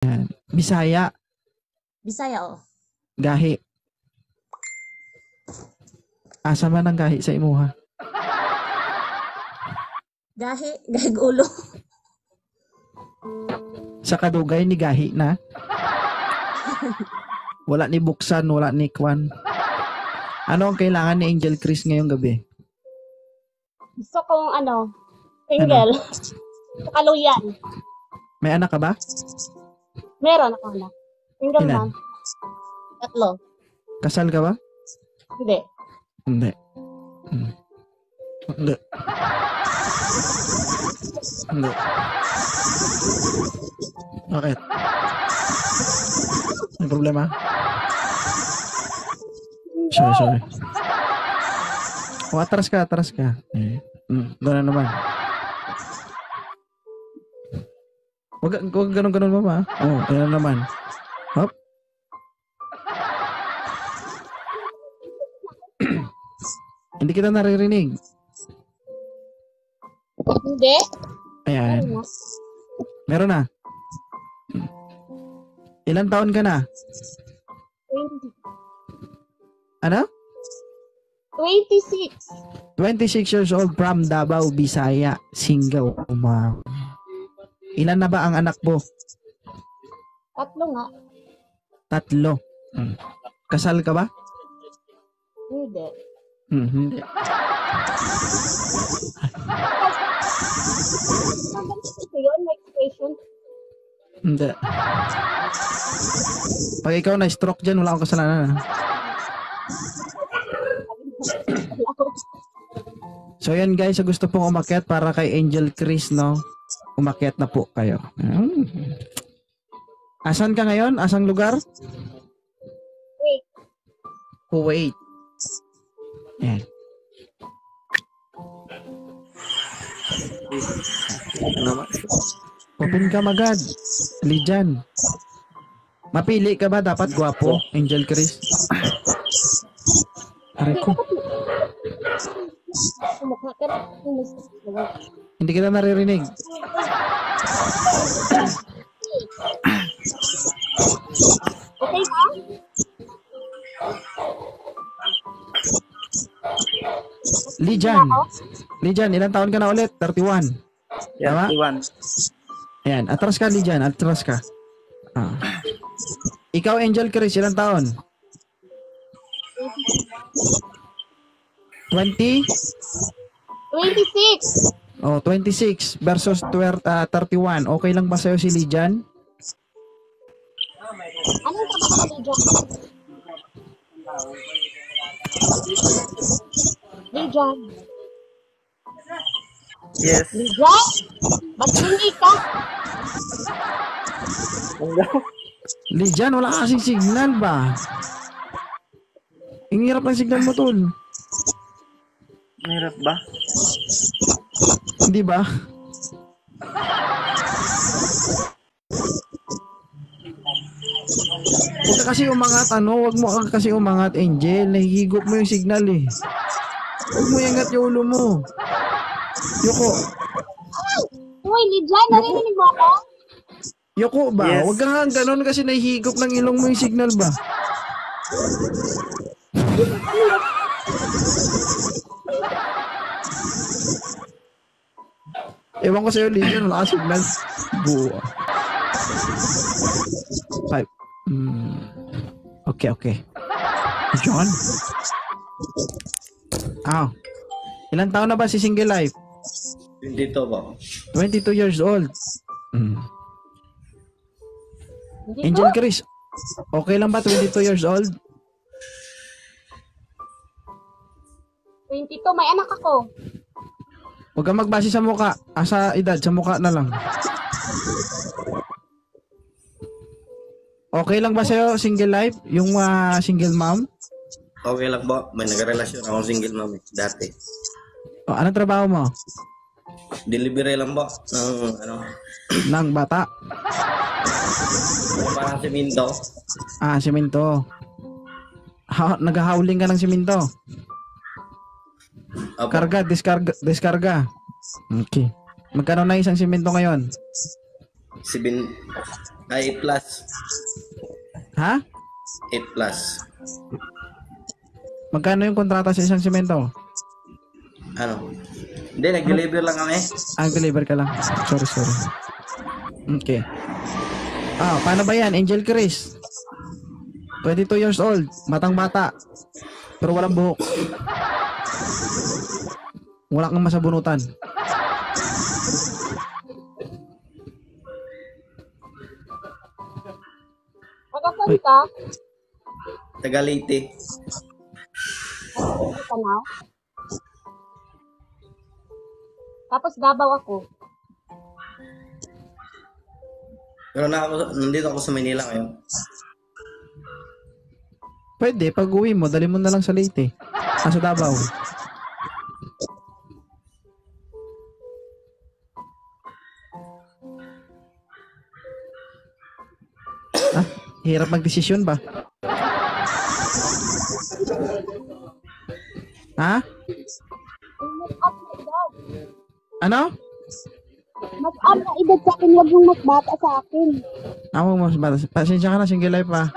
Yan. Bisaya. Bisaya, oh. Gahi. Asa man ang gahi sa imuha? Gahi, gahig-ulo. Sa kadugay ni gahi na. Wala ni buksan, wala ni kwan. Ano ang kailangan ni Angel Chris ngayong gabi? Gusto kong single. Sa kaluyan. May anak ka ba? Meron ako anak. Single Ilan? mom. 3. Kasal ka ba? Hindi. Hindi. Hindi. Hindi. Bakit? May problema? Sorry. O, atras ka. Doon na naman. Huwag ganun-ganun mama. Ayan na naman. Hop. Hindi kita naririnig. Hindi? Ayan. Meron na. Ilan taon ka na? 20. Ano? 26. 26 years old from Davao, Bisaya. Single. Ma'am. Ilan na ba ang anak mo? 3 nga. 3. Kasal ka ba? Hindi. Hindi. Ito yun, may expression. Hindi. Pag ikaw na-stroke dyan, wala akong kasalanan. So yan guys, sa gusto pong umakyat para kay Angel Chris, no? Umakyat na po kayo. Asan ka ngayon? Asang lugar? Wait. Kuwait. Yan. Open ka magad. Lijan. Mapili ka ba? Dapat gwapo, Angel Chris. Aray ko. Hindi kita naririnig. Okay ba? Lijan, ilang taon ka na ulit? 31. Yeah, Tama? 31. Ayan, atras ka Lijan, atras ka. Ikaw Angel Chris, ilang taon? 20? 26. 26 versus 31. Okay lang ba sa'yo si Lijan? Anong trabaho ni John? Lijan. Yes. Lijan? Ba't hindi ka? Lijan, wala kasing signal ba? Ang hirap ng signal mo, tol. Mahirap ba? Hindi ba? Huwag ka kasi umangat, Huwag mo ka kasi umangat, Angel. Nahihigop mo yung signal, eh. Huwag mo iangat yung ulo mo. Yoko. Uy, Lijan, narinig mo ako? Yoko ba? Yes. Huwag ka nga ganun kasi nahihigop ng ilong mo yung signal ba? Ewan ko sa'yo, Lijan. Wala ka signal. Buwa. 5. Okay. John? Ilang taon na ba si Single Life? 22 ba? 22 years old. Hindi Angel ko? Chris, okay lang ba 22 years old? 22, may anak ako. Huwag kang magbase sa muka. Sa edad, sa muka na lang. Okay lang ba sa'yo, Single Life? Yung single mom? Okay lang ba? May nagrelasyon akong single mom dati. Anong trabaho mo? Delivery lang ba? Ng Ng bata? parang semento. Simento. Naghahauling ka ng simento. Opo. Karga, diskarga. Okay. Magkano na isang simento ngayon? Ay, 8 plus. Ha? 8 plus. Magkano yung kontrata sa isang semento? Ano? Hindi, nag-deliver lang kami. Deliver ka lang. Sorry. Okay. Paano ba yan? Angel Chris. 22 years old. Matang bata. Pero walang buhok. Wala kang masabunutan. Pagkasan ka, Taga Leyte. nag-uwi ka na. Tapos Davao ako. Pero nandito ako sa Manila ngayon. Pwede, pag uwi mo, dali mo na lang sa Leyte. Sa Davao. Hirap magdesisyon ba? Ha? Mas up na edad. Ano? Mas up na edad sa akin, wag yung mas bata sa akin. Ako mas bata. Pasensya ka na, single life pa.